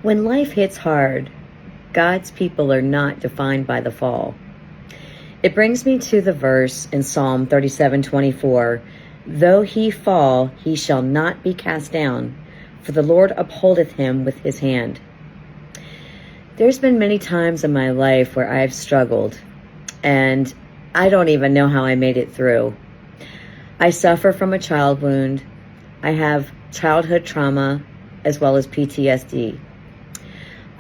When life hits hard, God's people are not defined by the fall. It brings me to the verse in Psalm 37:24, though he fall, he shall not be cast down, for the Lord upholdeth him with his hand. There's been many times in my life where I've struggled, and I don't even know how I made it through. I suffer from a child wound. I have childhood trauma as well as PTSD.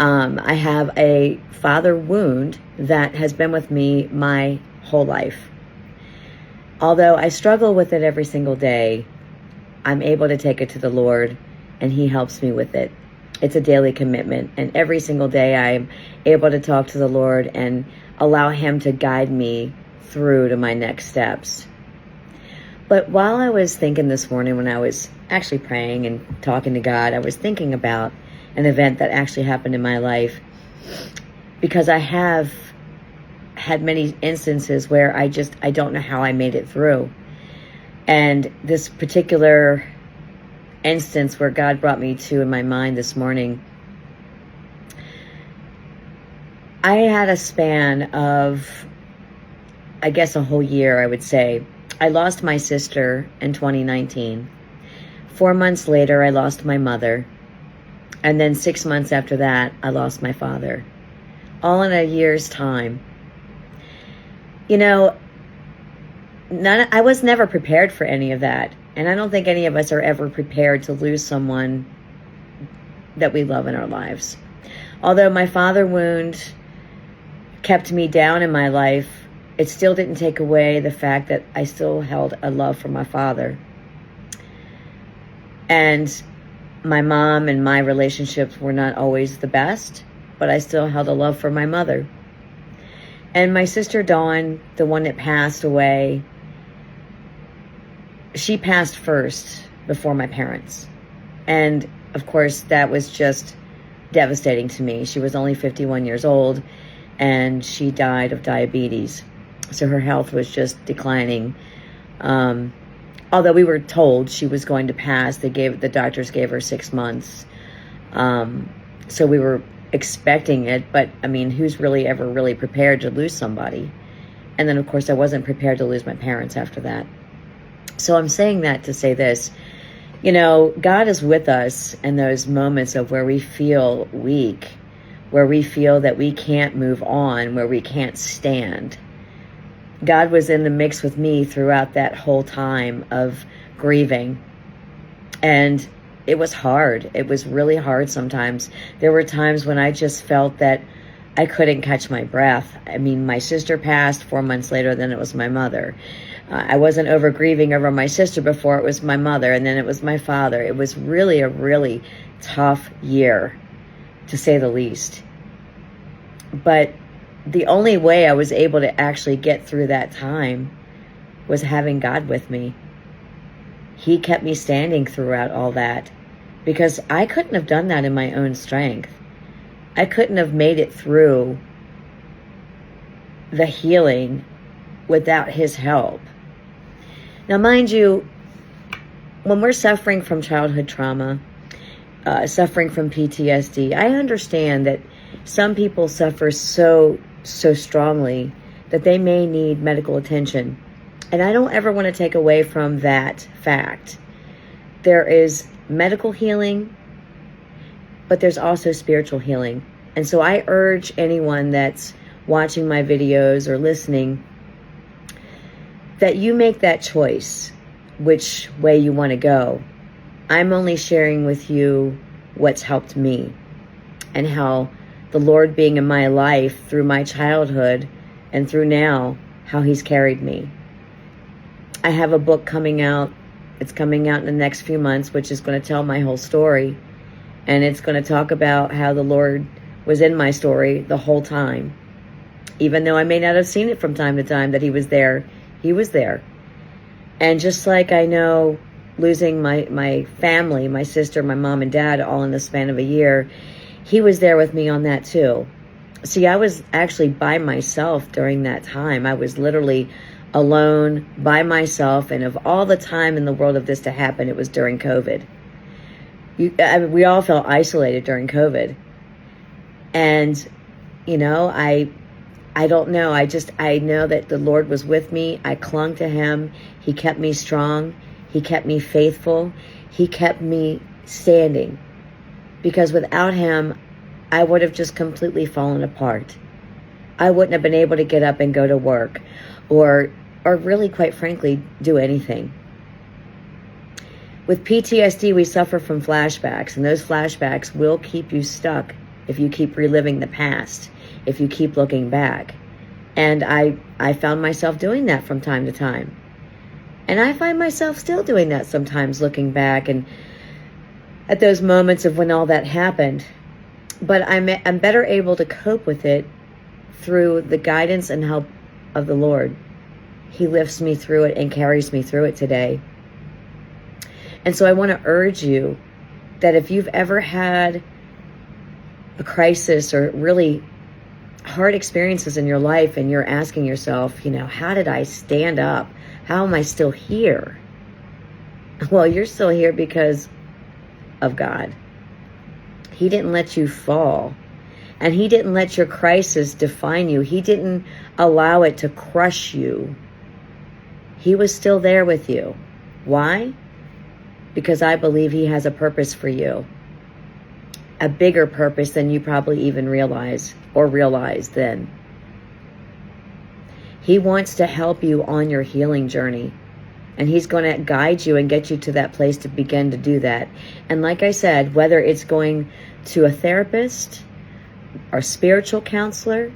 I have a father wound that has been with me my whole life. Although I struggle with it every single day, I'm able to take it to the Lord, and he helps me with it. It's a daily commitment, and every single day I'm able to talk to the Lord and allow him to guide me through to my next steps. But while I was thinking this morning, when I was actually praying and talking to God, I was thinking about an event that actually happened in my life, because I have had many instances where I don't know how I made it through. And this particular instance where God brought me to in my mind this morning, I had a span of, I guess, a whole year, I would say. I lost my sister in 2019. 4 months later, I lost my mother. And then 6 months after that, I lost my father. All in a year's time. You know, I was never prepared for any of that. And I don't think any of us are ever prepared to lose someone that we love in our lives. Although my father wound kept me down in my life, it still didn't take away the fact that I still held a love for my father. And my mom and my relationships were not always the best, but I still held a love for my mother. And my sister Dawn, the one that passed away, she passed first before my parents. And of course, that was just devastating to me. She was only 51 years old, and she died of diabetes. So her health was just declining. Although we were told she was going to pass, the doctors gave her 6 months. So we were expecting it, but I mean, who's really ever really prepared to lose somebody? And then of course I wasn't prepared to lose my parents after that. So I'm saying that to say this, you know, God is with us in those moments of where we feel weak, where we feel that we can't move on, where we can't stand. God was in the mix with me throughout that whole time of grieving. And it was hard. It was really hard sometimes. There were times when I just felt that I couldn't catch my breath. I mean, my sister passed 4 months later, then it was my mother. I wasn't over grieving over my sister before it was my mother, and then it was my father. It was really a really tough year, to say the least. But the only way I was able to actually get through that time was having God with me. He kept me standing throughout all that, because I couldn't have done that in my own strength. I couldn't have made it through the healing without his help. Now, mind you, when we're suffering from childhood trauma, suffering from PTSD, I understand that some people suffer so strongly that they may need medical attention. And I don't ever want to take away from that fact. There is medical healing, but there's also spiritual healing. And so I urge anyone that's watching my videos or listening that you make that choice, which way you want to go. I'm only sharing with you what's helped me and how the Lord being in my life through my childhood and through now, how he's carried me. I have a book coming out. It's coming out in the next few months, which is going to tell my whole story. And it's going to talk about how the Lord was in my story the whole time. Even though I may not have seen it from time to time that he was there, he was there. And just like I know losing my family, my sister, my mom and dad, all in the span of a year, he was there with me on that too. See, I was actually by myself during that time. I was literally alone by myself. And of all the time in the world of this to happen, it was during COVID. We all felt isolated during COVID. And, I don't know. I know that the Lord was with me. I clung to him. He kept me strong. He kept me faithful. He kept me standing. Because without him, I would have just completely fallen apart. I wouldn't have been able to get up and go to work or really, quite frankly, do anything. With PTSD, we suffer from flashbacks, and those flashbacks will keep you stuck if you keep reliving the past, if you keep looking back. And I found myself doing that from time to time. And I find myself still doing that sometimes, looking back and at those moments of when all that happened. But I'm better able to cope with it through the guidance and help of the Lord. He lifts me through it and carries me through it today. And so I want to urge you that if you've ever had a crisis or really hard experiences in your life and you're asking yourself, how did I stand up? How am I still here? Well, you're still here because of God. He didn't let you fall. And he didn't let your crisis define you. He didn't allow it to crush you. He was still there with you. Why? Because I believe he has a purpose for you. A bigger purpose than you probably even realize or realized then. He wants to help you on your healing journey. And he's going to guide you and get you to that place to begin to do that. And like I said, whether it's going to a therapist or spiritual counselor,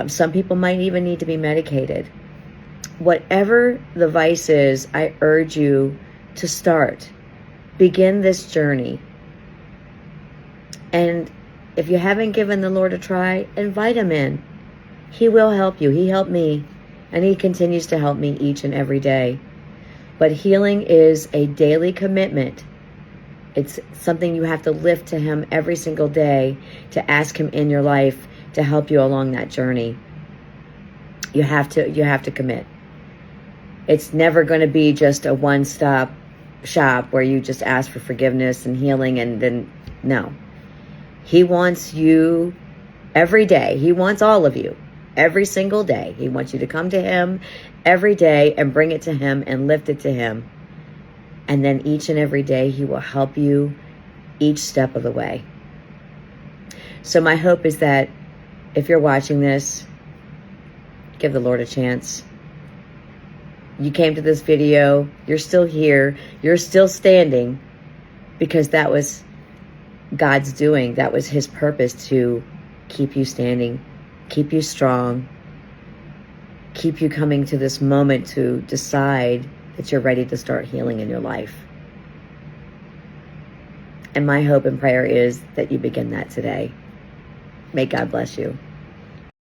some people might even need to be medicated. Whatever the vice is, I urge you to start. Begin this journey. And if you haven't given the Lord a try, invite him in. He will help you. He helped me. And he continues to help me each and every day. But healing is a daily commitment. It's something you have to lift to him every single day, to ask him in your life to help you along that journey. You have to commit. It's never going to be just a one-stop shop where you just ask for forgiveness and healing and then, no. He wants you every day. He wants all of you every single day. He wants you to come to him every day and bring it to him and lift it to him. And then each and every day he will help you each step of the way. So my hope is that if you're watching this, give the Lord a chance. You came to this video, you're still here, you're still standing because that was God's doing. That was his purpose, to keep you standing, keep you strong, keep you coming to this moment to decide that you're ready to start healing in your life. And my hope and prayer is that you begin that today. May God bless you.